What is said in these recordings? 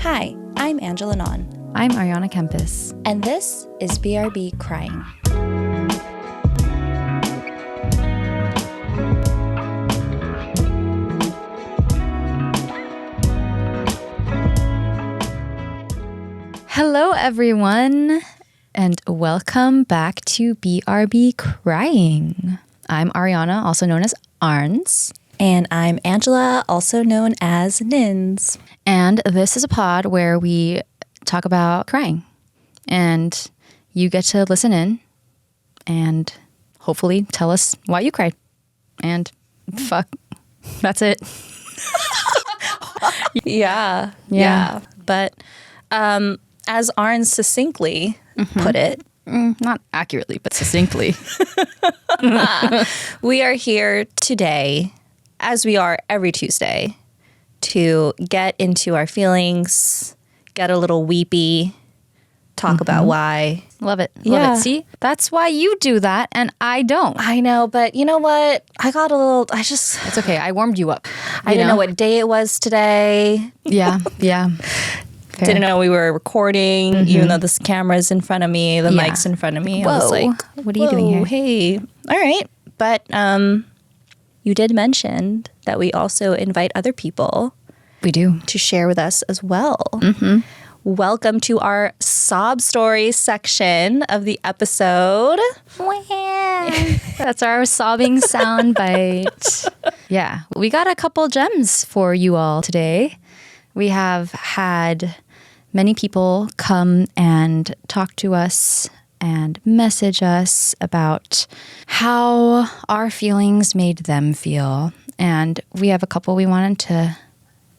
Hi, I'm Angela Non. I'm Ariana Kempis. And this is BRB Crying. Hello, everyone, and welcome back to BRB Crying. I'm Ariana, also known as Arns. And I'm Angela, also known as Nins. And this is a pod where we talk about crying. And you get to listen in and hopefully tell us why you cried. And fuck, that's it. Yeah. But as Arns succinctly put it, Not accurately, but succinctly. we are here today, as we are every Tuesday, to get into our feelings, get a little weepy, talk about why. Love it. Love Yeah. it. See, that's why you do that and I don't. I know, but you know what? It's okay. I warmed you up. I didn't know what day it was today. Yeah. Fair. Didn't know we were recording, even though this camera's in front of me, the mic's in front of me. I was Whoa. like, What are you doing here? Hey. All right. But you did mention that we also invite other people We do. to share with us as well. Welcome to our sob story section of the episode. That's our sobbing sound bite. Yeah. We got a couple gems for you all today. We have had many people come and talk to us and message us about how our feelings made them feel. And we have a couple we wanted to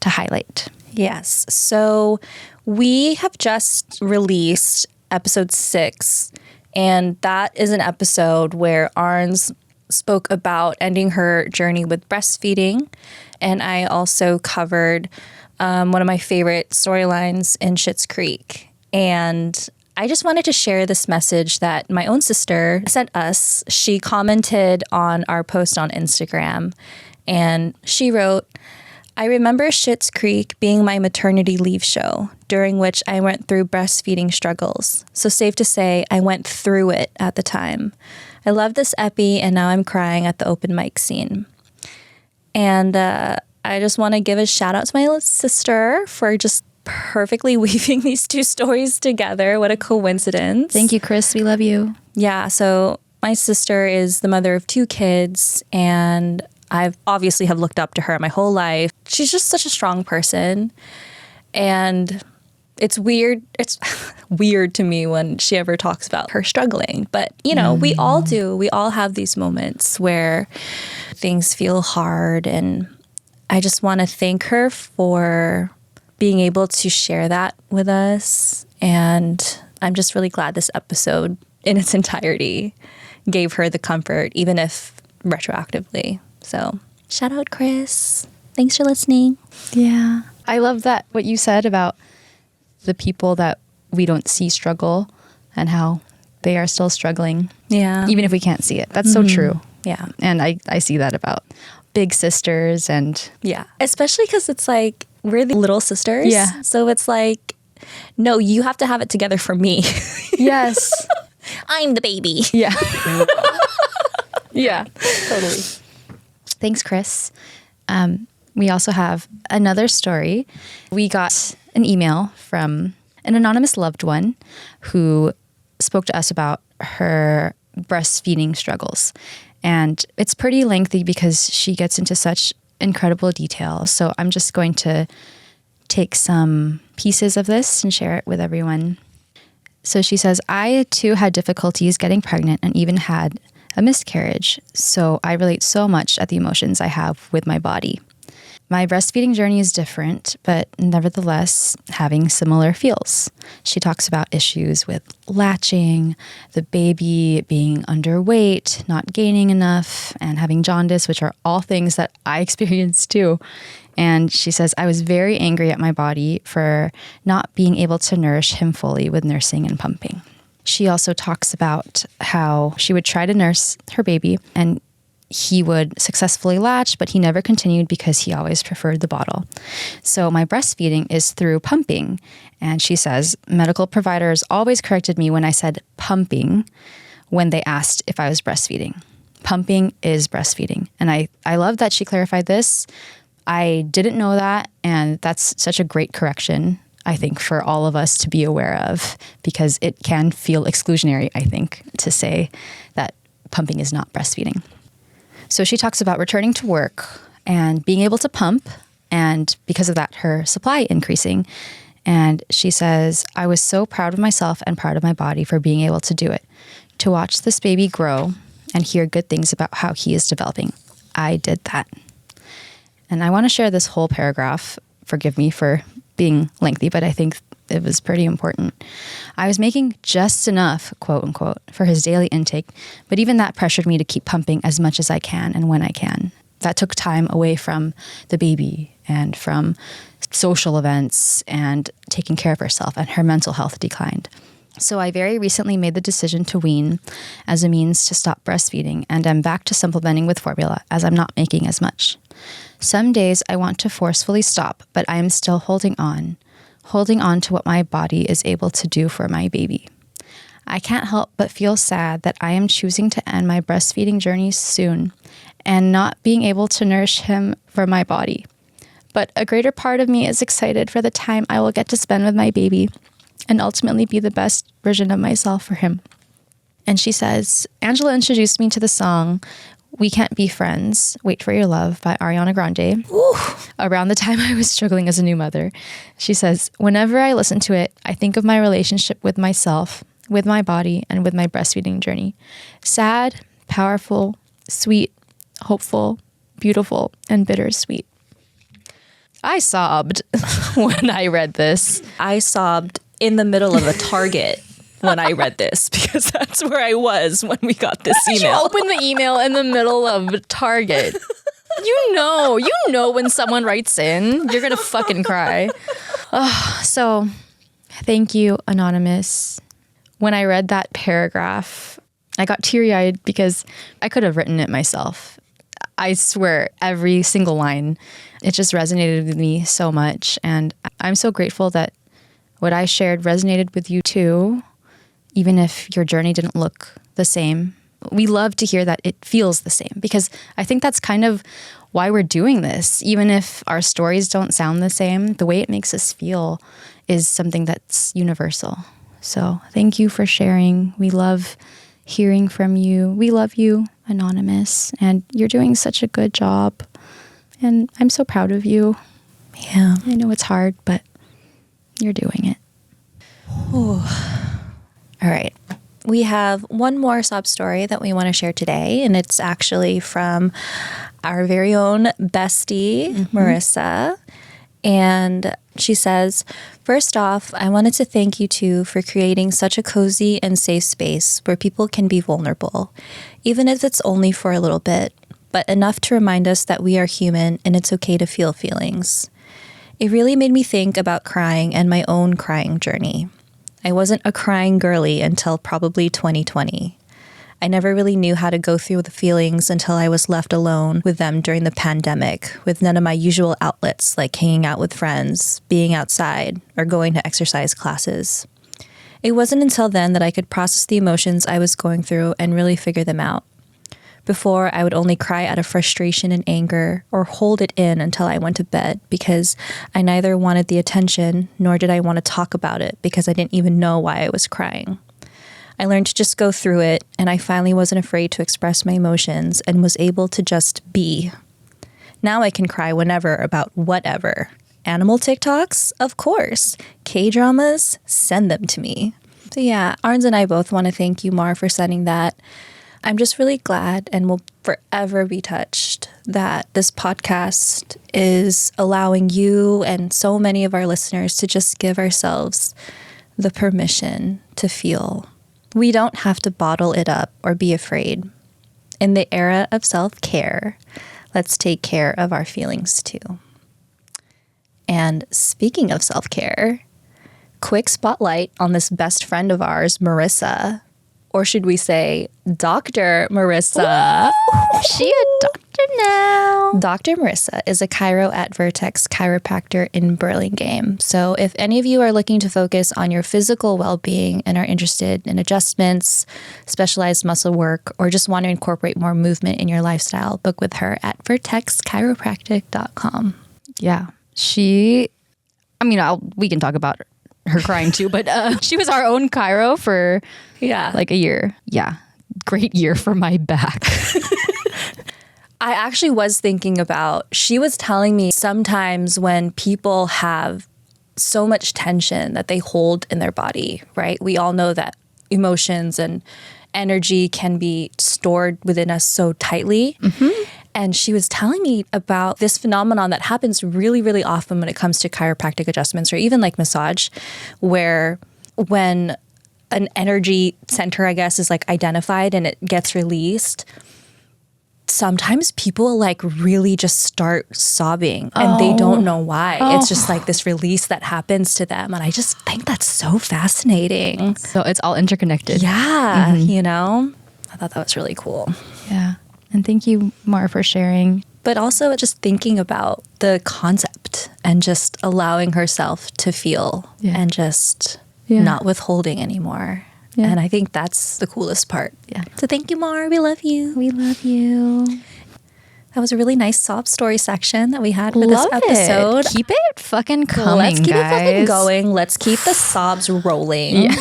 highlight. Yes. So we have just released episode 6, and that is an episode where Arns spoke about ending her journey with breastfeeding. And I also covered one of my favorite storylines in Schitt's Creek. And I just wanted to share this message that my own sister sent us. She commented on our post on Instagram, and she wrote, I remember Schitt's Creek being my maternity leave show, during which I went through breastfeeding struggles. So safe to say, I went through it at the time. I love this epi, and now I'm crying at the open mic scene. And I just want to give a shout out to my sister for just perfectly weaving these two stories together. What a coincidence. Thank you, Chris. We love you. Yeah, so my sister is the mother of 2 kids, and I've obviously have looked up to her my whole life. She's just such a strong person. And it's weird. It's weird to me when she ever talks about her struggling. But, you know, we all do. We all have these moments where things feel hard. And I just want to thank her for being able to share that with us. And I'm just really glad this episode in its entirety gave her the comfort, even if retroactively. So shout out, Chris. Thanks for listening. Yeah. I love that, what you said about the people that we don't see struggle and how they are still struggling. Yeah. Even if we can't see it. That's so true. Yeah. And I see that about big sisters and Yeah. Especially because it's like we're the little sisters. Yeah. So it's like, no, you have to have it together for me. yes. I'm the baby. Yeah. Yeah. Totally. Thanks, Chris. We also have another story. We got an email from an anonymous loved one who spoke to us about her breastfeeding struggles. And it's pretty lengthy because she gets into such incredible detail. So I'm just going to take some pieces of this and share it with everyone. So she says, I too had difficulties getting pregnant and even had a miscarriage. So I relate so much at the emotions I have with my body. My breastfeeding journey is different, but nevertheless having similar feels. She talks about issues with latching, the baby being underweight, not gaining enough, and having jaundice, which are all things that I experienced too. And she says, I was very angry at my body for not being able to nourish him fully with nursing and pumping. She also talks about how she would try to nurse her baby and he would successfully latch, but he never continued because he always preferred the bottle. So my breastfeeding is through pumping. And she says, medical providers always corrected me when I said pumping when they asked if I was breastfeeding. Pumping is breastfeeding. And I love that she clarified this. I didn't know that. And that's such a great correction, I think, for all of us to be aware of, because it can feel exclusionary, I think, to say that pumping is not breastfeeding. So she talks about returning to work and being able to pump, and because of that, her supply increasing. And she says, I was so proud of myself and proud of my body for being able to do it, to watch this baby grow and hear good things about how he is developing. I did that. And I want to share this whole paragraph. Forgive me for being lengthy, but I think it was pretty important. I was making just enough, quote unquote, for his daily intake, but even that pressured me to keep pumping as much as I can and when I can. That took time away from the baby and from social events and taking care of herself, and her mental health declined. So I very recently made the decision to wean as a means to stop breastfeeding, and I'm back to supplementing with formula as I'm not making as much. Some days I want to forcefully stop, but I am still holding on to what my body is able to do for my baby. I can't help but feel sad that I am choosing to end my breastfeeding journey soon and not being able to nourish him from my body. But a greater part of me is excited for the time I will get to spend with my baby and ultimately be the best version of myself for him. And she says, Angela introduced me to the song We Can't Be Friends, Wait for Your Love by Ariana Grande. Ooh. Around the time I was struggling as a new mother. She says, whenever I listen to it, I think of my relationship with myself, with my body, and with my breastfeeding journey. Sad, powerful, sweet, hopeful, beautiful, and bittersweet. I sobbed when I read this. I sobbed in the middle of a Target when I read this, because that's where I was when we got this email. You opened the email in the middle of Target. You know when someone writes in, you're going to fucking cry. So thank you, Anonymous. When I read that paragraph, I got teary-eyed because I could have written it myself. I swear, every single line, it just resonated with me so much. And I'm so grateful that what I shared resonated with you too, even if your journey didn't look the same. We love to hear that it feels the same, because I think that's kind of why we're doing this. Even if our stories don't sound the same, the way it makes us feel is something that's universal. So thank you for sharing. We love hearing from you. We love you, Anonymous, and you're doing such a good job. And I'm so proud of you. Yeah. I know it's hard, but you're doing it. Ooh. All right. We have one more sob story that we want to share today, and it's actually from our very own bestie, Marissa. And she says, first off, I wanted to thank you two for creating such a cozy and safe space where people can be vulnerable, even if it's only for a little bit, but enough to remind us that we are human and it's okay to feel feelings. It really made me think about crying and my own crying journey. I wasn't a crying girly until probably 2020. I never really knew how to go through the feelings until I was left alone with them during the pandemic, with none of my usual outlets like hanging out with friends, being outside, or going to exercise classes. It wasn't until then that I could process the emotions I was going through and really figure them out. Before, I would only cry out of frustration and anger, or hold it in until I went to bed, because I neither wanted the attention nor did I want to talk about it, because I didn't even know why I was crying. I learned to just go through it, and I finally wasn't afraid to express my emotions and was able to just be. Now I can cry whenever about whatever. Animal TikToks? Of course. K-dramas? Send them to me. So yeah, Arns and I both want to thank you, Mar, for sending that. I'm just really glad and will forever be touched that this podcast is allowing you and so many of our listeners to just give ourselves the permission to feel. We don't have to bottle it up or be afraid. In the era of self-care, let's take care of our feelings too. And speaking of self-care, quick spotlight on this best friend of ours, Marissa. or should we say Dr. Marissa. She a doctor now. Dr. Marissa is a chiro at Vertex chiropractor in Burlingame. So if any of you are looking to focus on your physical well-being and are interested in adjustments, specialized muscle work, or just want to incorporate more movement in your lifestyle, book with her at vertexchiropractic.com. Yeah. We can talk about her crying too, but she was our own chiro for like a year. Yeah. Great year for my back. I actually was thinking about, she was telling me sometimes when people have so much tension that they hold in their body, right? We all know that emotions and energy can be stored within us so tightly. And she was telling me about this phenomenon that happens really, really often when it comes to chiropractic adjustments or even like massage, where when an energy center, I guess, is like identified and it gets released, sometimes people like really just start sobbing and they don't know why. It's just like this release that happens to them. And I just think that's so fascinating. So it's all interconnected. Yeah, you know, I thought that was really cool. Yeah. And thank you, Mar, for sharing. But also just thinking about the concept and just allowing herself to feel and just not withholding anymore. Yeah. And I think that's the coolest part. Yeah. So thank you, Mar. We love you. We love you. That was a really nice sob story section that we had for this episode. Keep it fucking coming, Let's keep guys. it fucking going. Let's keep the sobs rolling. Yeah.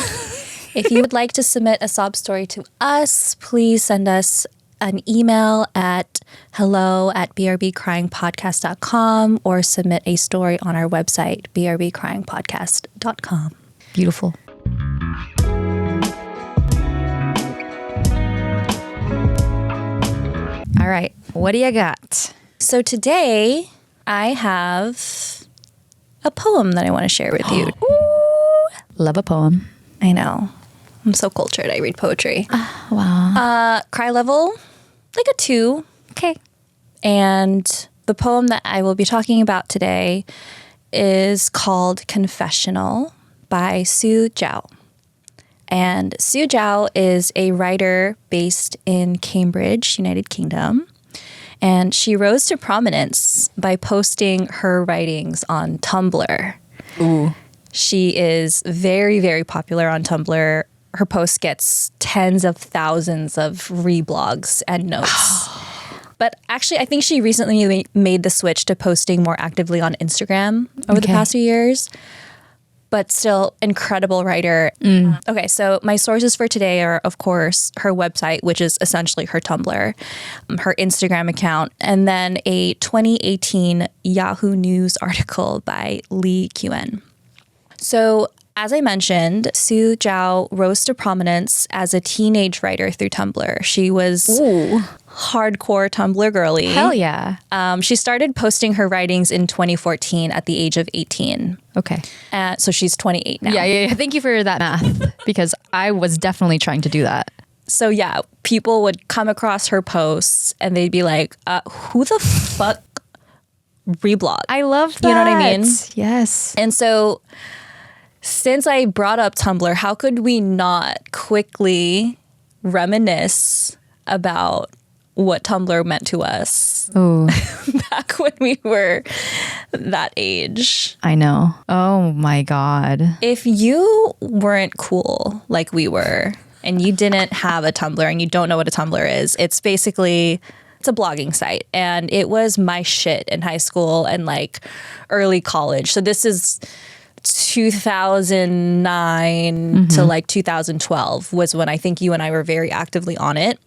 If you would like to submit a sob story to us, please send us an email at hello@brbcryingpodcast.com or submit a story on our website, brbcryingpodcast.com. Beautiful. All right. What do you got? So today I have a poem that I want to share with you. Love a poem. I know. I'm so cultured. I read poetry. Wow. Cry level, like a 2. Okay. And the poem that I will be talking about today is called Confessional by Sue Zhao. And Sue Zhao is a writer based in Cambridge, United Kingdom. And she rose to prominence by posting her writings on Tumblr. Ooh. She is very, very popular on Tumblr. Her post gets tens of thousands of reblogs and notes. But actually, I think she recently made the switch to posting more actively on Instagram over the past few years. But still, incredible writer. Okay, so my sources for today are, of course, her website, which is essentially her Tumblr, her Instagram account, and then a 2018 Yahoo News article by Lee QN. So, as I mentioned, Sue Zhao rose to prominence as a teenage writer through Tumblr. She was hardcore Tumblr girly. Hell yeah. She started posting her writings in 2014 at the age of 18. Okay. So she's 28 now. Yeah. Thank you for that math, because I was definitely trying to do that. So yeah, people would come across her posts and they'd be like, who the fuck reblog? I love that. You know what I mean? Yes. And so since I brought up Tumblr, how could we not quickly reminisce about what Tumblr meant to us back when we were that age? I know. Oh my God. If you weren't cool like we were and you didn't have a Tumblr and you don't know what a Tumblr is, it's a blogging site. And it was my shit in high school and like early college. So this is 2009 to like 2012 was when I think you and I were very actively on it.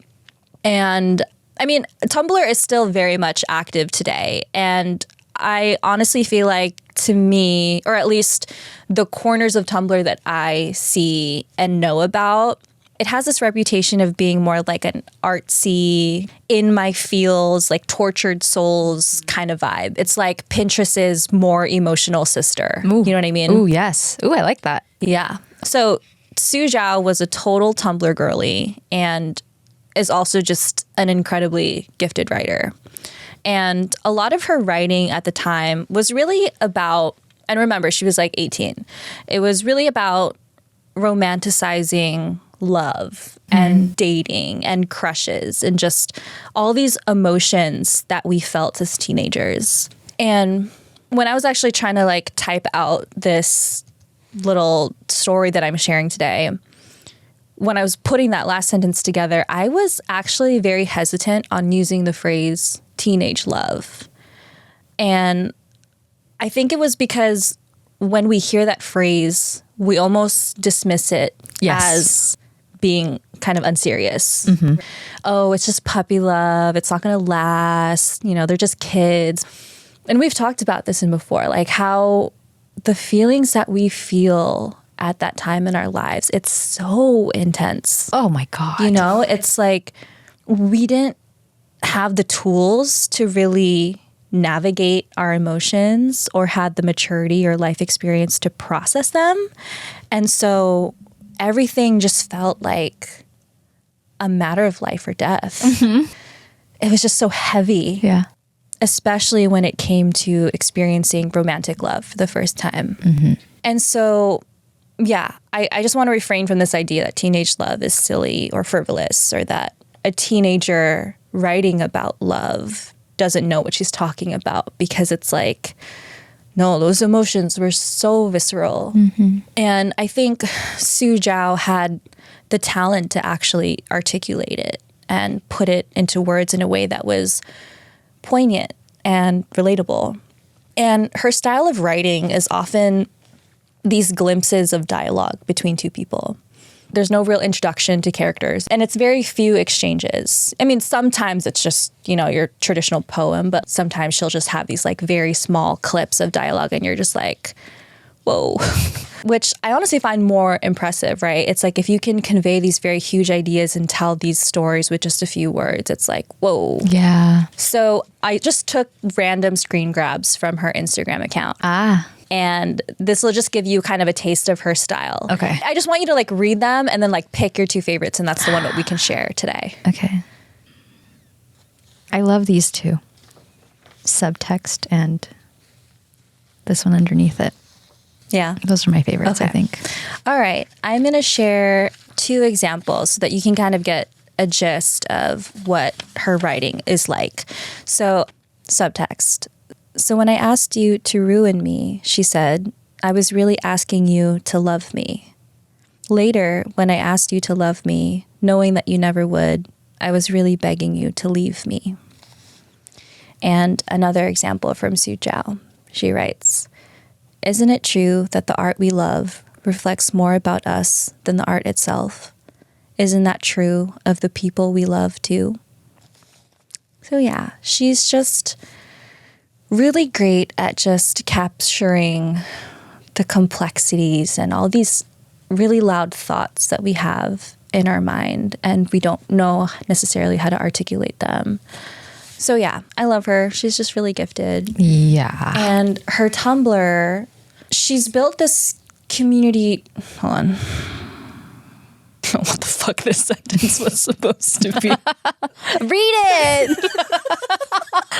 And I mean, Tumblr is still very much active today. And I honestly feel like, to me, or at least the corners of Tumblr that I see and know about, it has this reputation of being more like an artsy, in my feels, like tortured souls kind of vibe. It's like Pinterest's more emotional sister. Ooh. You know what I mean? Ooh, yes. Ooh, I like that. Yeah. So Sue Zhao was a total Tumblr girly and is also just an incredibly gifted writer. And a lot of her writing at the time was really about, and remember, she was like 18. It was really about romanticizing love and dating and crushes and just all these emotions that we felt as teenagers. And when I was actually trying to like type out this little story that I'm sharing today, when I was putting that last sentence together, I was actually very hesitant on using the phrase teenage love. And I think it was because when we hear that phrase, we almost dismiss it as being kind of unserious. Oh, it's just puppy love. It's not going to last. You know, they're just kids. And we've talked about this in before, like how the feelings that we feel at that time in our lives, it's so intense. Oh my God. You know, it's like we didn't have the tools to really navigate our emotions or had the maturity or life experience to process them. And so everything just felt like a matter of life or death. It was just so heavy. Yeah. Especially when it came to experiencing romantic love for the first time. And so, yeah, I just want to refrain from this idea that teenage love is silly or frivolous, or that a teenager writing about love doesn't know what she's talking about, because it's like, no, those emotions were so visceral. And I think Sue Zhao had the talent to actually articulate it and put it into words in a way that was poignant and relatable. And her style of writing is often these glimpses of dialogue between two people. There's no real introduction to characters, and it's very few exchanges. I mean, sometimes it's just, you know, your traditional poem, but sometimes she'll just have these like very small clips of dialogue and you're just like, whoa, which I honestly find more impressive, right? It's like if you can convey these very huge ideas and tell these stories with just a few words, it's like, whoa. Yeah. So I just took random screen grabs from her Instagram account. And this will just give you kind of a taste of her style. Okay. I just want you to like read them and then like pick your two favorites, and that's the one that we can share today. Okay. I love these two. Subtext and this one underneath it. Yeah. Those are my favorites, I think. All right. I'm going to share two examples so that you can kind of get a gist of what her writing is like. So, subtext. So when I asked you to ruin me, she said, I was really asking you to love me. Later, when I asked you to love me, knowing that you never would, I was really begging you to leave me. And another example from Sue Zhao. She writes, isn't it true that the art we love reflects more about us than the art itself? Isn't that true of the people we love too? So yeah, she's just really great at just capturing the complexities and all these really loud thoughts that we have in our mind, and we don't know necessarily how to articulate them. So yeah, I love her. She's just really gifted. Yeah. And her Tumblr, she's built this community. Hold on. I don't know what the fuck this sentence was supposed to be. Read it.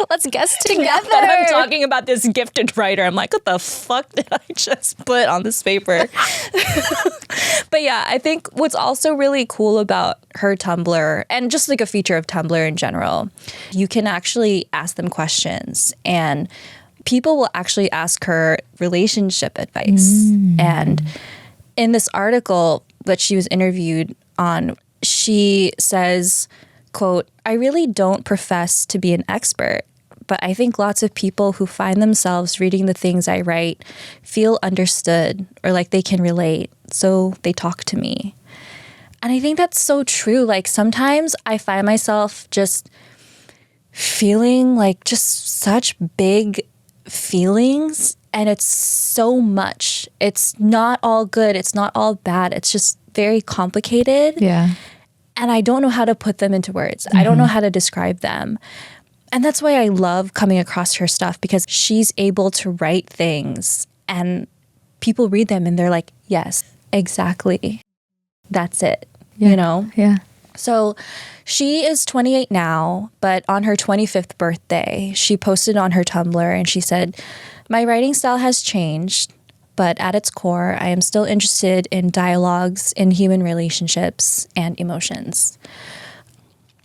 Let's guess together. I'm talking about this gifted writer. I'm like, what the fuck did I just put on this paper? But yeah, I think what's also really cool about her Tumblr, and just like a feature of Tumblr in general, you can actually ask them questions, and people will actually ask her relationship advice. And in this article that she was interviewed on, she says, quote, I really don't profess to be an expert, but I think lots of people who find themselves reading the things I write feel understood or like they can relate, so they talk to me. And I think that's so true. Like sometimes I find myself just feeling like just such big feelings, and it's so much. It's not all good. It's not all bad. It's just very complicated. Yeah. And I don't know how to put them into words. I don't know how to describe them. And that's why I love coming across her stuff, because she's able to write things and people read them and they're like, yes, exactly. That's it. Yeah. You know? Yeah. So she is 28 now, but on her 25th birthday, she posted on her Tumblr and she said, my writing style has changed, but at its core, I am still interested in dialogues in human relationships and emotions.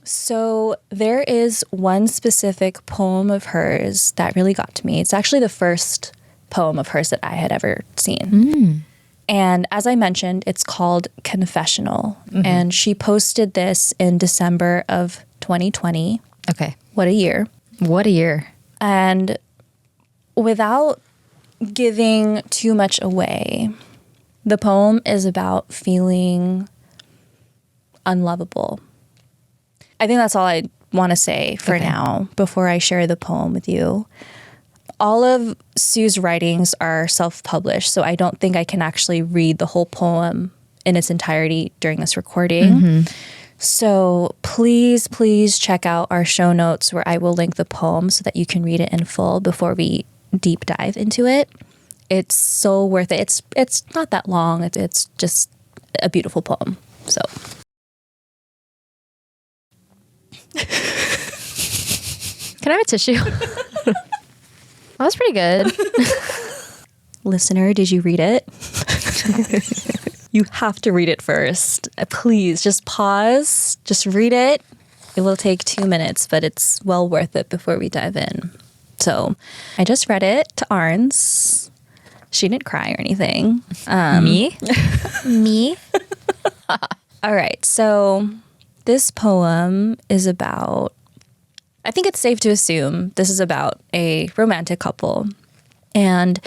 So there is one specific poem of hers that really got to me. It's actually the first poem of hers that I had ever seen. And as I mentioned, it's called Confessional. And she posted this in December of 2020. Okay. What a year. What a year. And without giving too much away, the poem is about feeling unlovable. I think that's all I want to say for now before I share the poem with you. All of Sue's writings are self-published, so I don't think I can actually read the whole poem in its entirety during this recording. So please, please check out our show notes where I will link the poem so that you can read it in full before we deep dive into it. It's so worth it. It's not that long. It's just a beautiful poem. So Can I have a tissue? That was pretty good. listener, did you read it? You have to read it first. Please just pause, just read it. It will take 2 minutes, but it's well worth it before we dive in. So I just read it to Arns. She didn't cry or anything. Me? Me? All right. So this poem is about, I think it's safe to assume this is about a romantic couple. And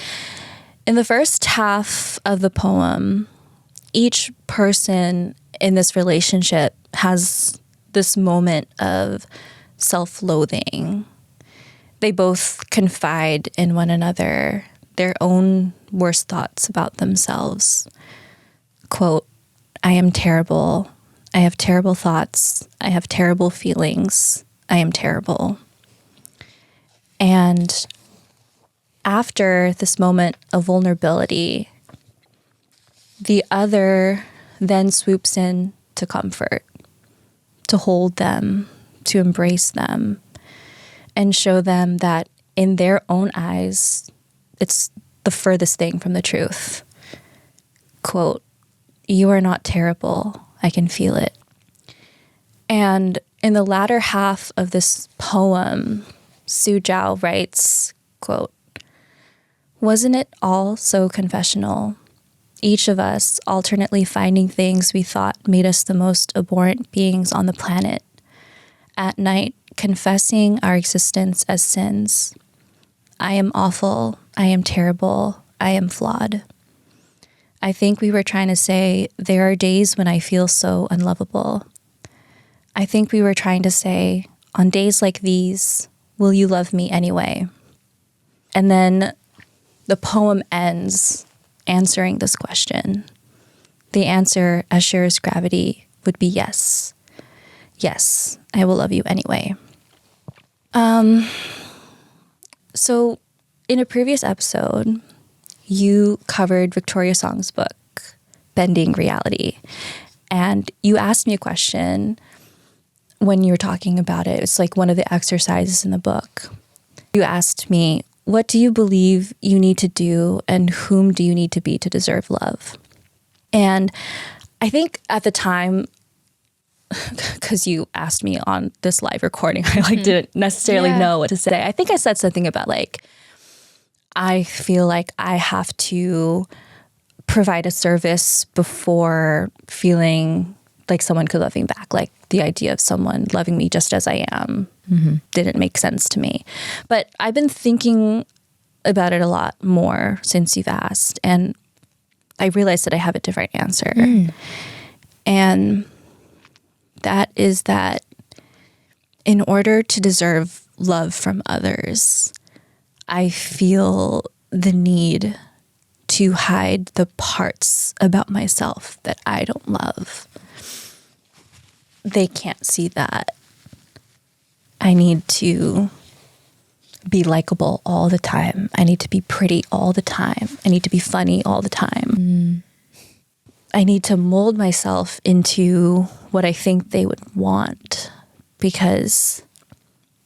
in the first half of the poem, each person in this relationship has this moment of self-loathing. They both confide in one another their own worst thoughts about themselves. Quote, I am terrible. I have terrible thoughts. I have terrible feelings. I am terrible. And after this moment of vulnerability, the other then swoops in to comfort, to hold them, to embrace them, and show them that in their own eyes, it's the furthest thing from the truth. Quote, you are not terrible. I can feel it. And in the latter half of this poem, Sue Zhao writes, quote, wasn't it all so confessional? Each of us alternately finding things we thought made us the most abhorrent beings on the planet. At night, confessing our existence as sins. I am awful. I am terrible. I am flawed. I think we were trying to say, there are days when I feel so unlovable. I think we were trying to say, on days like these, will you love me anyway? And then the poem ends answering this question. The answer, as sure as gravity, would be yes. Yes, I will love you anyway. So in a previous episode, you covered Victoria Song's book, Bending Reality. And you asked me a question when you were talking about it. It's like one of the exercises in the book. You asked me, what do you believe you need to do and whom do you need to be to deserve love? And I think at the time, because you asked me on this live recording, I didn't necessarily know what to say. I think I said something about I feel like I have to provide a service before feeling like someone could love me back. Like the idea of someone loving me just as I am didn't make sense to me. But I've been thinking about it a lot more since you've asked. And I realized that I have a different answer. And that is that in order to deserve love from others, I feel the need to hide the parts about myself that I don't love. They can't see that. I need to be likable all the time. I need to be pretty all the time. I need to be funny all the time. I need to mold myself into what I think they would want, because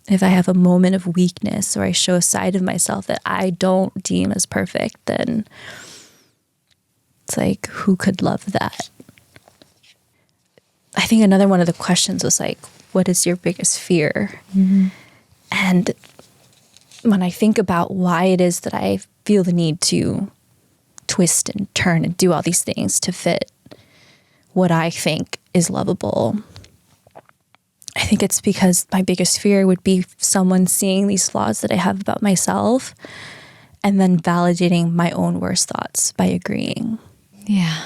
if I have a moment of weakness or I show a side of myself that I don't deem as perfect, then It's like, who could love that? I think another one of the questions was like, what is your biggest fear? And when I think about why it is that I feel the need to twist and turn and do all these things to fit what I think is lovable, I think it's because my biggest fear would be someone seeing these flaws that I have about myself and then validating my own worst thoughts by agreeing. Yeah.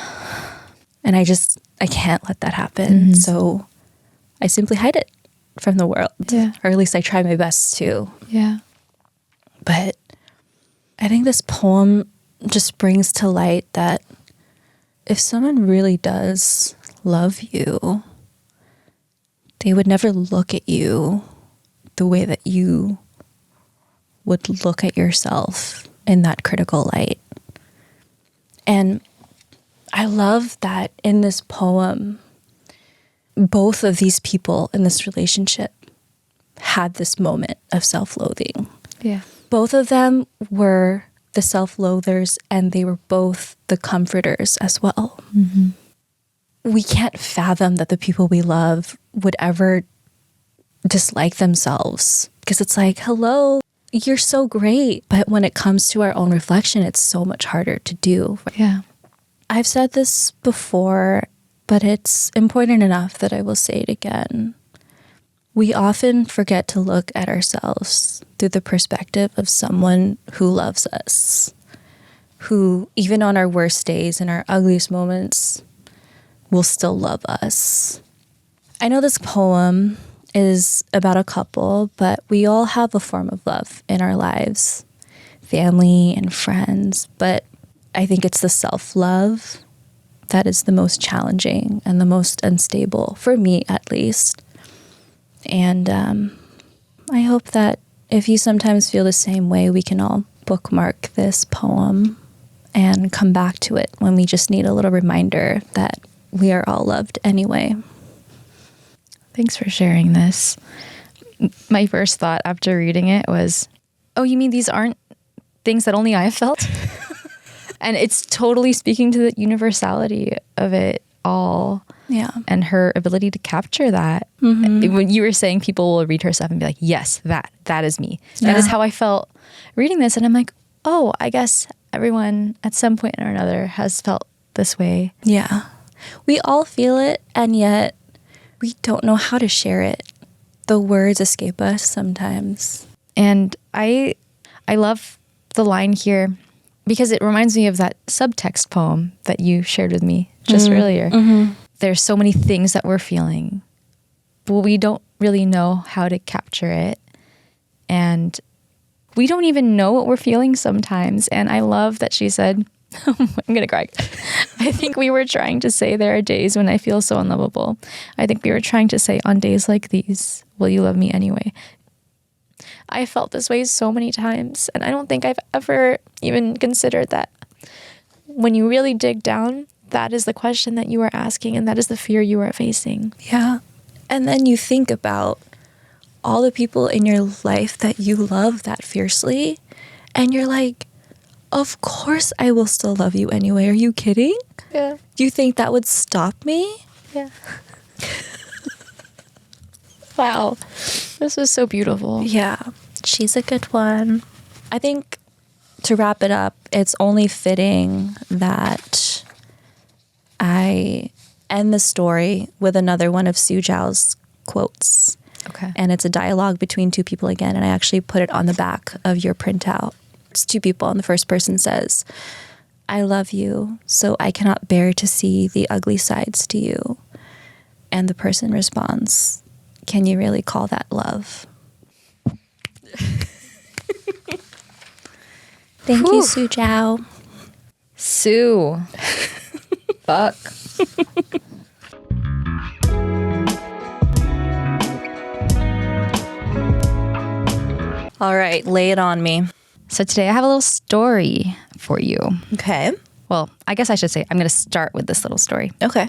And I can't let that happen. So I simply hide it from the world. Yeah. Or at least I try my best to. Yeah. But I think this poem just brings to light that if someone really does love you, they would never look at you the way that you would look at yourself in that critical light. And I love that in this poem, both of these people in this relationship had this moment of self-loathing. Yeah. Both of them were the self-loathers, and they were both the comforters as well. We can't fathom that the people we love would ever dislike themselves, because it's like, hello, you're so great. But when it comes to our own reflection, it's so much harder to do. Yeah. I've said this before, but it's important enough that I will say it again. We often forget to look at ourselves through the perspective of someone who loves us, who, even on our worst days and our ugliest moments, will still love us. I know this poem is about a couple, but we all have a form of love in our lives, family and friends, but I think it's the self-love that is the most challenging and the most unstable, for me at least. And I hope that if you sometimes feel the same way, we can all bookmark this poem and come back to it when we just need a little reminder that we are all loved anyway. Thanks for sharing this. My first thought after reading it was, oh, you mean these aren't things that only I have felt? And it's totally speaking to the universality of it all. Yeah. And her ability to capture that. When you were saying people will read her stuff and be like, yes, that is me. That is how I felt reading this. And I'm like, oh, I guess everyone at some point or another has felt this way. Yeah. We all feel it, and yet we don't know how to share it. The words escape us sometimes. And I love the line here because it reminds me of that subtext poem that you shared with me just earlier. There's so many things that we're feeling, but we don't really know how to capture it. And we don't even know what we're feeling sometimes. And I love that she said, I'm going to cry. I think we were trying to say there are days when I feel so unlovable. I think we were trying to say on days like these, will you love me anyway? I felt this way so many times, and I don't think I've ever even considered that. When you really dig down, that is the question that you are asking, and that is the fear you are facing. Yeah. And then you think about all the people in your life that you love that fiercely, and you're like, of course I will still love you anyway. Are you kidding? Yeah. Do you think that would stop me? Yeah. Wow. This was so beautiful. Yeah. She's a good one. I think to wrap it up, it's only fitting that I end the story with another one of Sue Zhao's quotes. Okay. And it's a dialogue between two people again. And I actually put it on the back of your printout. It's two people, and the first person says, I love you, so I cannot bear to see the ugly sides to you. And the person responds, can you really call that love? Thank you, Sue Zhao. Sue. Fuck. All right, lay it on me. So today I have a little story for you. Okay. Well, I guess I should say I'm going to start with this little story. Okay.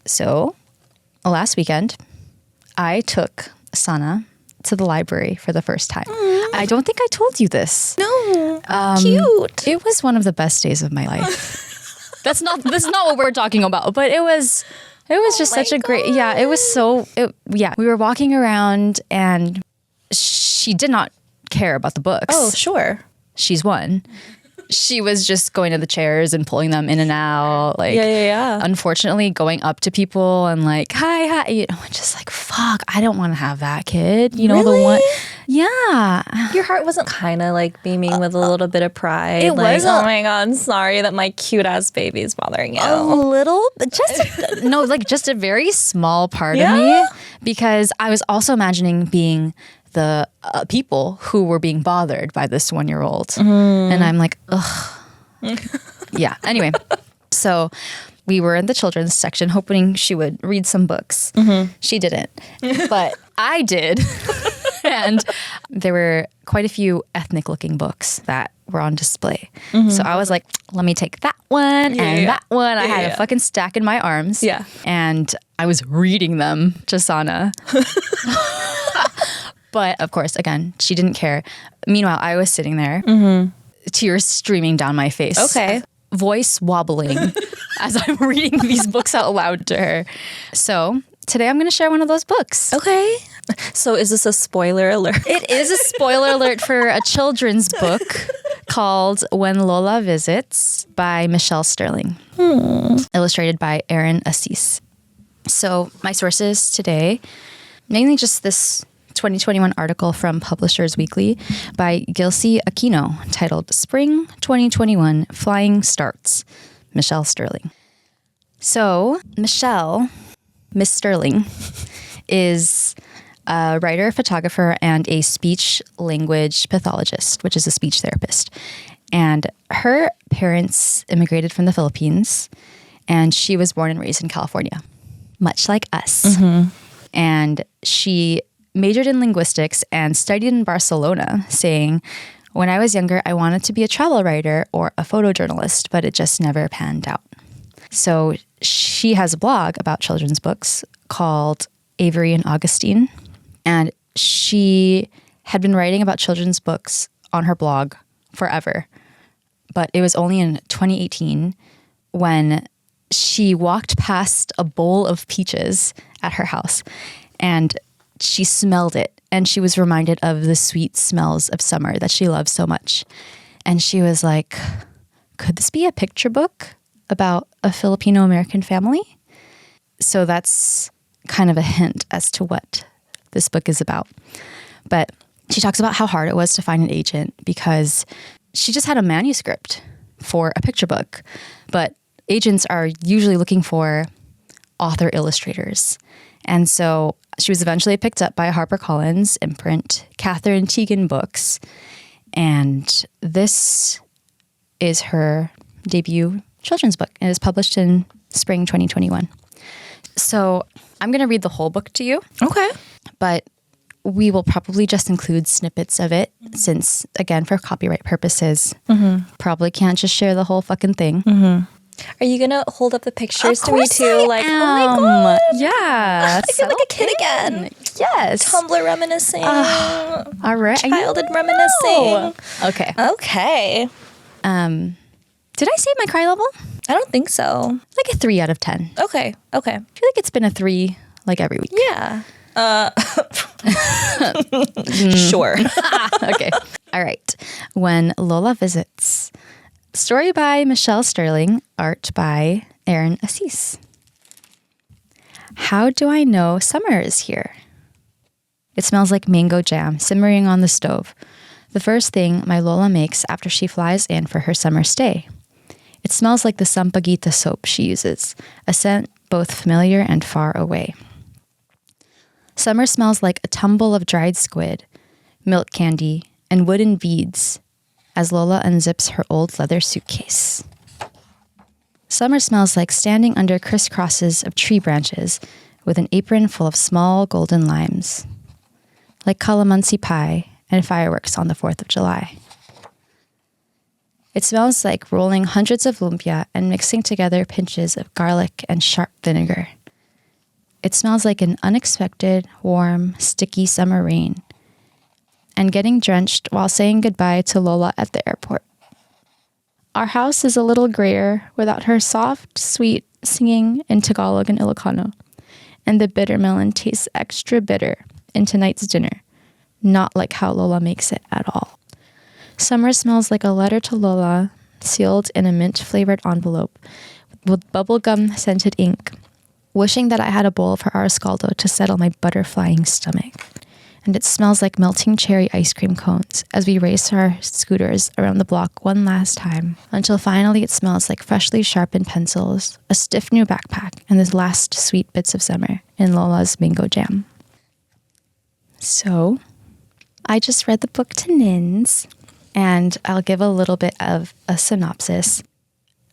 So last weekend, I took Sana to the library for the first time. I don't think I told you this. No. Cute. It was one of the best days of my life. This is not what we're talking about. But it was just such a great, it was so, we were walking around and she did not care about the books. Oh, sure. She's one. She was just going to the chairs and pulling them in and out. Like, unfortunately, going up to people and like, hi. You know, just like, fuck, I don't want to have that kid. You know, really? the one. Yeah. Your heart wasn't kind of like beaming with a little bit of pride. It like, was. Oh my God, sorry that my cute ass baby is bothering you. A little, just no, like just a very small part of me, because I was also imagining being the people who were being bothered by this 1-year-old. And I'm like, ugh. Yeah. Anyway, so we were in the children's section hoping she would read some books. She didn't, but I did. And there were quite a few ethnic looking books that were on display. So I was like, let me take that one and that one. I had a fucking stack in my arms. Yeah. And I was reading them to Sana. But of course, again, she didn't care. Meanwhile, I was sitting there, tears streaming down my face. Okay. Voice wobbling as I'm reading these books out loud to her. So today I'm going to share one of those books. Okay. So is this a spoiler alert? It is a spoiler alert for a children's book called When Lola Visits by Michelle Sterling, illustrated by Aaron Assis. So my sources today, mainly just this 2021 article from Publishers Weekly by Gilsey Aquino titled Spring 2021 Flying Starts, Michelle Sterling. So Miss Sterling, is a writer, photographer, and a speech language pathologist, which is a speech therapist. And her parents immigrated from the Philippines, and she was born and raised in California, much like us. And she majored in linguistics and studied in Barcelona, saying, when I was younger, I wanted to be a travel writer or a photojournalist, but it just never panned out. So she has a blog about children's books called Avery and Augustine. And she had been writing about children's books on her blog forever. But it was only in 2018 when she walked past a bowl of peaches at her house and she smelled it, and she was reminded of the sweet smells of summer that she loves so much. And she was like, could this be a picture book about a Filipino-American family? So that's kind of a hint as to what this book is about. But she talks about how hard it was to find an agent because she just had a manuscript for a picture book. But agents are usually looking for author illustrators. And so she was eventually picked up by HarperCollins imprint, Catherine Teagan Books. And this is her debut children's book. It is published in spring 2021. So I'm going to read the whole book to you. Okay. But we will probably just include snippets of it since, again, for copyright purposes, probably can't just share the whole fucking thing. Are you going to hold up the pictures Of to me course too? I Like, am. oh my God. Yeah. I feel like a kid again. Yes. Tumblr remissing. All right. Childhood reminiscing. Okay. Okay. Did I say my cry level? I don't think so. Like a 3 out of 10. Okay. Okay. I feel like it's been a 3 like every week. Yeah. Sure. Okay. All right. When Lola Visits. Story by Michelle Sterling. Art by Aaron Assis. How do I know summer is here? It smells like mango jam simmering on the stove. The first thing my Lola makes after she flies in for her summer stay. It smells like the sampaguita soap she uses, a scent both familiar and far away. Summer smells like a tumble of dried squid, milk candy, and wooden beads as Lola unzips her old leather suitcase. Summer smells like standing under crisscrosses of tree branches with an apron full of small golden limes, like calamansi pie and fireworks on the 4th of July. It smells like rolling hundreds of lumpia and mixing together pinches of garlic and sharp vinegar. It smells like an unexpected, warm, sticky summer rain, and getting drenched while saying goodbye to Lola at the airport. Our house is a little grayer without her soft, sweet singing in Tagalog and Ilocano. And the bitter melon tastes extra bitter in tonight's dinner, not like how Lola makes it at all. Summer smells like a letter to Lola, sealed in a mint-flavored envelope with bubblegum-scented ink, wishing that I had a bowl of her arroz caldo to settle my butterflying stomach. And it smells like melting cherry ice cream cones as we race our scooters around the block one last time, until finally it smells like freshly sharpened pencils, a stiff new backpack, and the last sweet bits of summer in Lola's mango jam. So, I just read the book to Nins, and I'll give a little bit of a synopsis.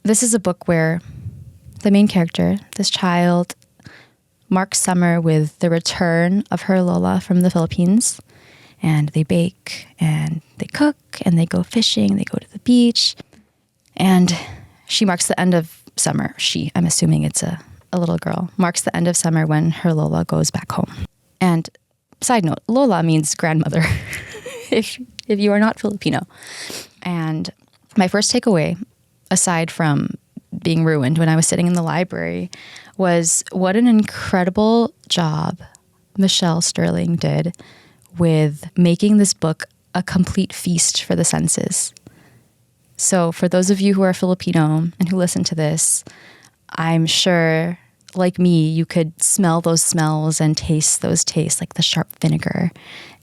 This is a book where the main character, this child, marks summer with the return of her Lola from the Philippines. And they bake and they cook and they go fishing, they go to the beach. And she marks the end of summer. I'm assuming it's a little girl, marks the end of summer when her Lola goes back home. And side note, Lola means grandmother, if you are not Filipino. And my first takeaway, aside from being ruined when I was sitting in the library, was what an incredible job Michelle Sterling did with making this book a complete feast for the senses. So for those of you who are Filipino and who listen to this, I'm sure, like me, you could smell those smells and taste those tastes, like the sharp vinegar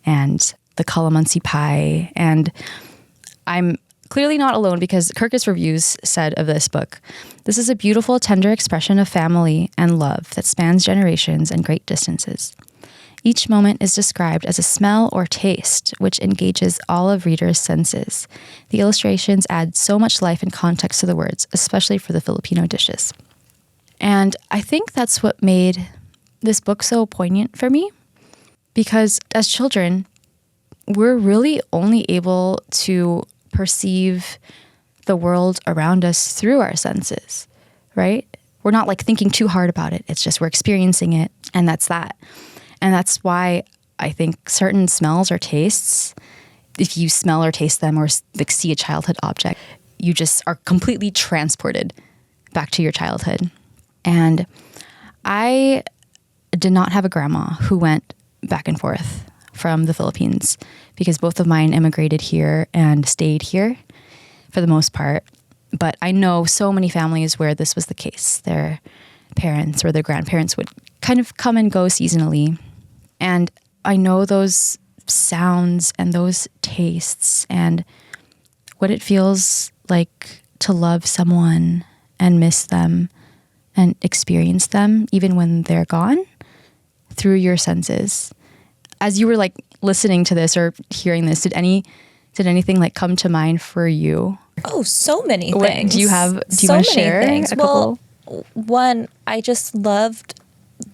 and the calamansi pie. And I'm clearly not alone, because Kirkus Reviews said of this book, "This is a beautiful, tender expression of family and love that spans generations and great distances. Each moment is described as a smell or taste which engages all of readers' senses. The illustrations add so much life and context to the words, especially for the Filipino dishes." And I think that's what made this book so poignant for me, because as children, we're really only able to perceive the world around us through our senses, right? We're not like thinking too hard about it. It's just we're experiencing it, and that's that. And that's why I think certain smells or tastes, if you smell or taste them or like see a childhood object, you just are completely transported back to your childhood. And I did not have a grandma who went back and forth from the Philippines, because both of mine immigrated here and stayed here for the most part. But I know so many families where this was the case. Their parents or their grandparents would kind of come and go seasonally. And I know those sounds and those tastes and what it feels like to love someone and miss them and experience them even when they're gone through your senses. As you were like listening to this or hearing this, did anything like come to mind for you? Oh, so many things. Do you want to share a couple? Well, one, I just loved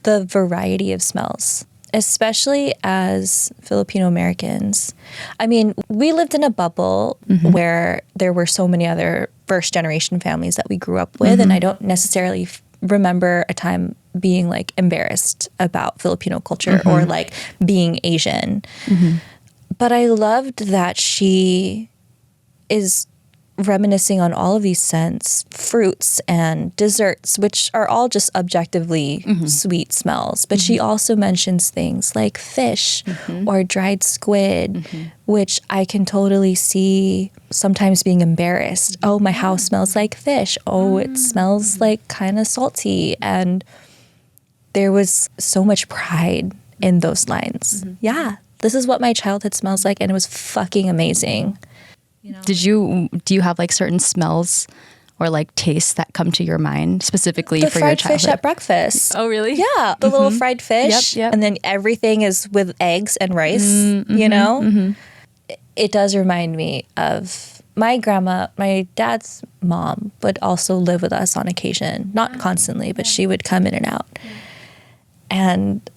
the variety of smells, especially as Filipino-Americans. I mean, we lived in a bubble where there were so many other first-generation families that we grew up with, and I don't necessarily remember a time being like embarrassed about Filipino culture or like being Asian. But I loved that she is reminiscing on all of these scents, fruits and desserts, which are all just objectively sweet smells. But she also mentions things like fish or dried squid, which I can totally see sometimes being embarrassed. Oh, my house smells like fish. Oh, it smells like kind of salty. And there was so much pride in those lines. Yeah, this is what my childhood smells like, and it was fucking amazing. You know? Do you have like certain smells or like tastes that come to your mind specifically for your childhood? The fried fish at breakfast. Oh, really? Yeah, the little fried fish. Yep. And then everything is with eggs and rice, you know? It does remind me of my grandma. My dad's mom would also live with us on occasion. Not constantly, but she would come in and out. And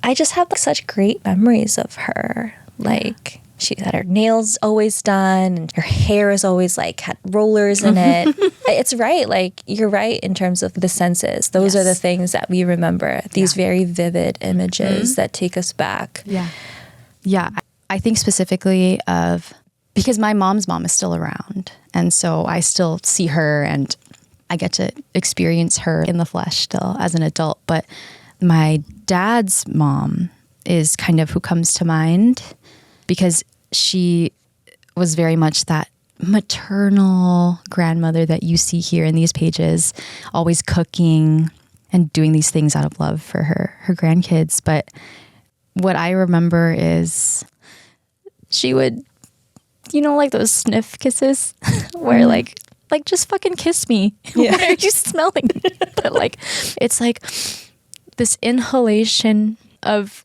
I just have like, such great memories of her. Like... She had her nails always done, and her hair is always like had rollers in it. It's right. Like you're right in terms of the senses. Those are the things that we remember. These very vivid images that take us back. Yeah. I think specifically of because my mom's mom is still around. And so I still see her and I get to experience her in the flesh still as an adult. But my dad's mom is kind of who comes to mind because she was very much that maternal grandmother that you see here in these pages, always cooking and doing these things out of love for her grandkids. But what I remember is she would, like those sniff kisses where like just fucking kiss me. Yeah. What are you smelling? But like, it's like this inhalation of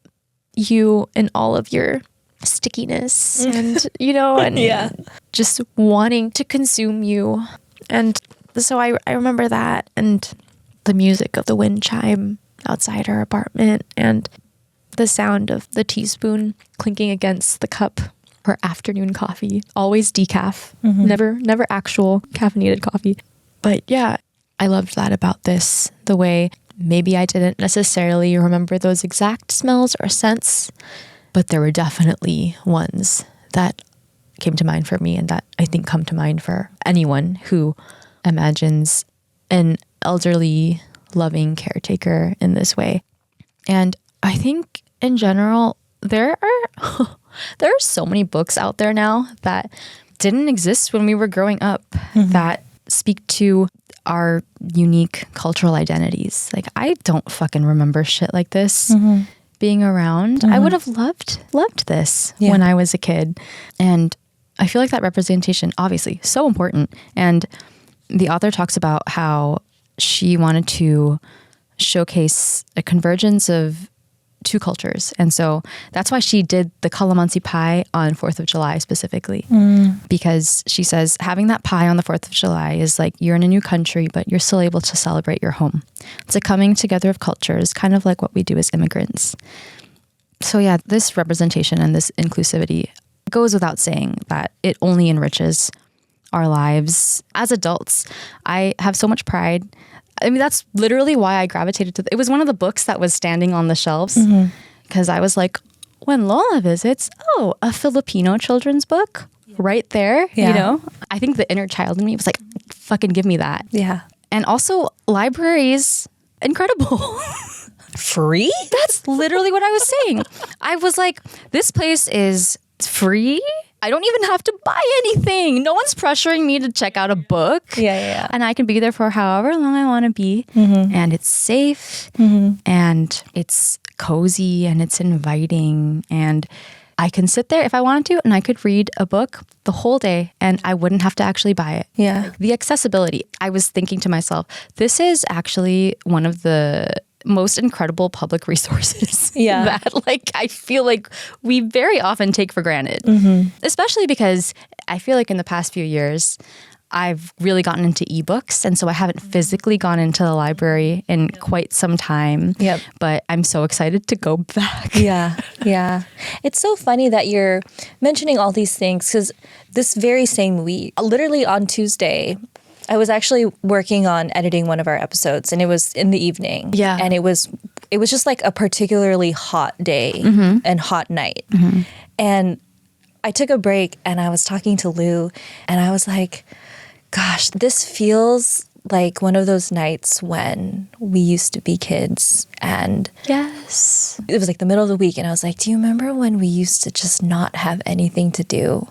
you and all of your stickiness and, and yeah. just wanting to consume you. And so I remember that and the music of the wind chime outside her apartment and the sound of the teaspoon clinking against the cup. Her afternoon coffee, always decaf, never actual caffeinated coffee. But yeah, I loved that about this, the way maybe I didn't necessarily remember those exact smells or scents, but there were definitely ones that came to mind for me and that I think come to mind for anyone who imagines an elderly, loving caretaker in this way. And I think in general, there are so many books out there now that didn't exist when we were growing up that speak to our unique cultural identities. Like, I don't fucking remember shit like this being around. I would have loved this when I was a kid. And I feel like that representation, obviously, so important. And the author talks about how she wanted to showcase a convergence of two cultures. And so that's why she did the calamansi pie on 4th of July specifically. Because she says having that pie on the 4th of July is like you're in a new country, but you're still able to celebrate your home. It's a coming together of cultures, kind of like what we do as immigrants. So yeah, this representation and this inclusivity goes without saying that it only enriches our lives as adults. I have so much pride. I mean, that's literally why I gravitated to it was one of the books that was standing on the shelves because I was like, when Lola Visits, a Filipino children's book right there, I think the inner child in me was like, fucking give me that. Yeah. And also libraries, incredible. Free? That's literally what I was saying. I was like, this place is free. I don't even have to buy anything. No one's pressuring me to check out a book. Yeah. And I can be there for however long I want to be. And it's safe and it's cozy and it's inviting. And I can sit there if I wanted to and I could read a book the whole day and I wouldn't have to actually buy it. Yeah. The accessibility. I was thinking to myself, this is actually one of the most incredible public resources that like I feel like we very often take for granted, especially because I feel like in the past few years I've really gotten into ebooks and so I haven't physically gone into the library in quite some time. But I'm so excited to go back. Yeah. It's so funny that you're mentioning all these things because this very same week, literally on Tuesday, I was actually working on editing one of our episodes and it was in the evening. Yeah. And it was just like a particularly hot day and hot night. And I took a break and I was talking to Lou and I was like, gosh, this feels like one of those nights when we used to be kids. And yes, it was like the middle of the week and I was like, do you remember when we used to just not have anything to do?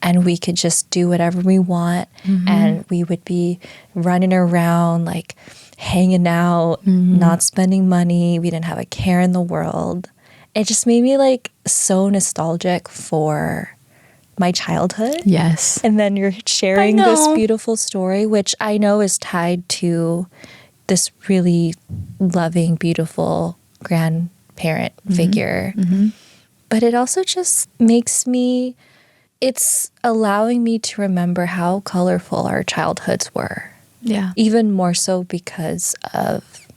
And we could just do whatever we want. And we would be running around, like hanging out, not spending money. We didn't have a care in the world. It just made me like so nostalgic for my childhood. Yes. And then you're sharing this beautiful story, which I know is tied to this really loving, beautiful grandparent figure. But it also just makes me... It's allowing me to remember how colorful our childhoods were. Yeah. Even more so because of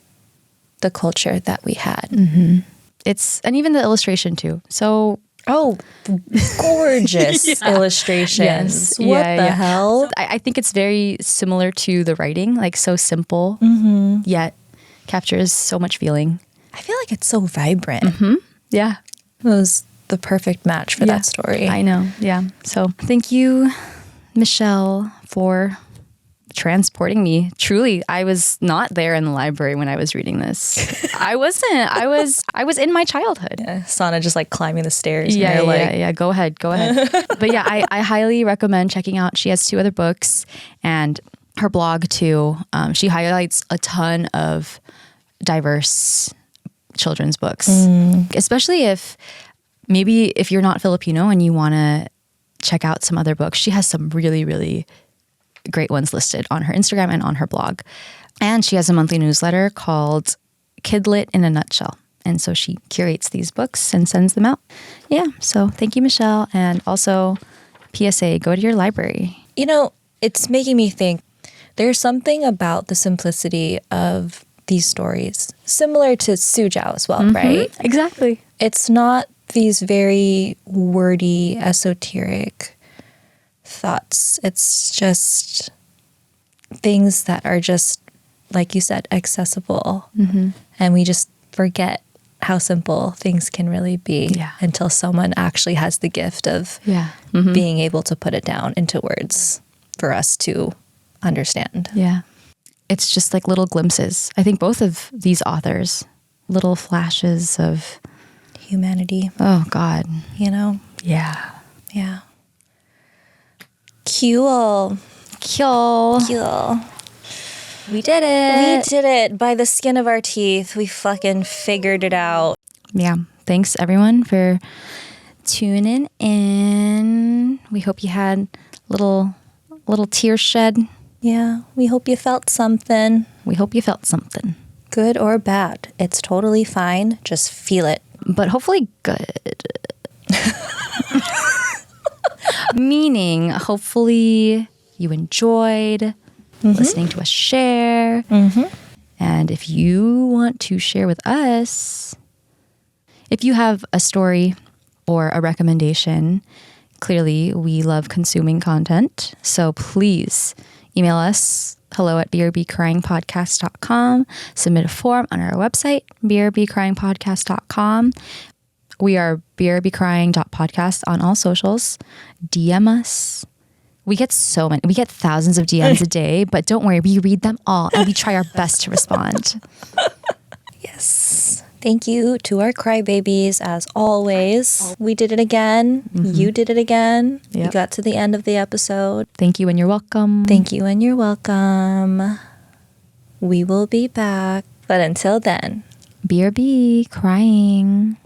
the culture that we had. And even the illustration too. So, gorgeous illustrations. Yes. What the hell? I think it's very similar to the writing, like so simple, yet captures so much feeling. I feel like it's so vibrant. Yeah. Those the perfect match for that story. I know. Yeah. So thank you, Michelle, for transporting me. Truly, I was not there in the library when I was reading this. I wasn't. I was in my childhood. Yeah, Sana just like climbing the stairs. Yeah, and yeah, like, yeah. Go ahead. But yeah, I highly recommend checking out. She has 2 other books and her blog too. She highlights a ton of diverse children's books, especially if you're not Filipino and you want to check out some other books. She has some really, really great ones listed on her Instagram and on her blog. And she has a monthly newsletter called Kidlit in a Nutshell. And so she curates these books and sends them out. Yeah. So thank you, Michelle. And also PSA, go to your library. you know, it's making me think there's something about the simplicity of these stories, similar to Sue Zhao as well, right? Exactly. It's not these very wordy, esoteric thoughts. It's just things that are just, like you said, accessible. And we just forget how simple things can really be until someone actually has the gift of being able to put it down into words for us to understand. Yeah. It's just like little glimpses. I think both of these authors, little flashes of Humanity, oh God. you know? Yeah. Yeah. Cool. Cool. We did it. We did it by the skin of our teeth. We fucking figured it out. Yeah. Thanks everyone for tuning in. We hope you had little tears shed. Yeah, we hope you felt something. We hope you felt something. Good or bad. It's totally fine. Just feel it. But hopefully good. Meaning, hopefully you enjoyed listening to us share. And if you want to share with us, if you have a story or a recommendation, clearly we love consuming content. So please email us, hello@brbcryingpodcast.com. Submit a form on our website, brbcryingpodcast.com. We are brbcrying.podcast on all socials. DM us. We get thousands of DMs a day, but don't worry, we read them all and we try our best to respond. Yes. Thank you to our crybabies as always. We did it again. You did it again. We got to the end of the episode. Thank you and you're welcome. Thank you and you're welcome. We will be back. But until then, BRB crying.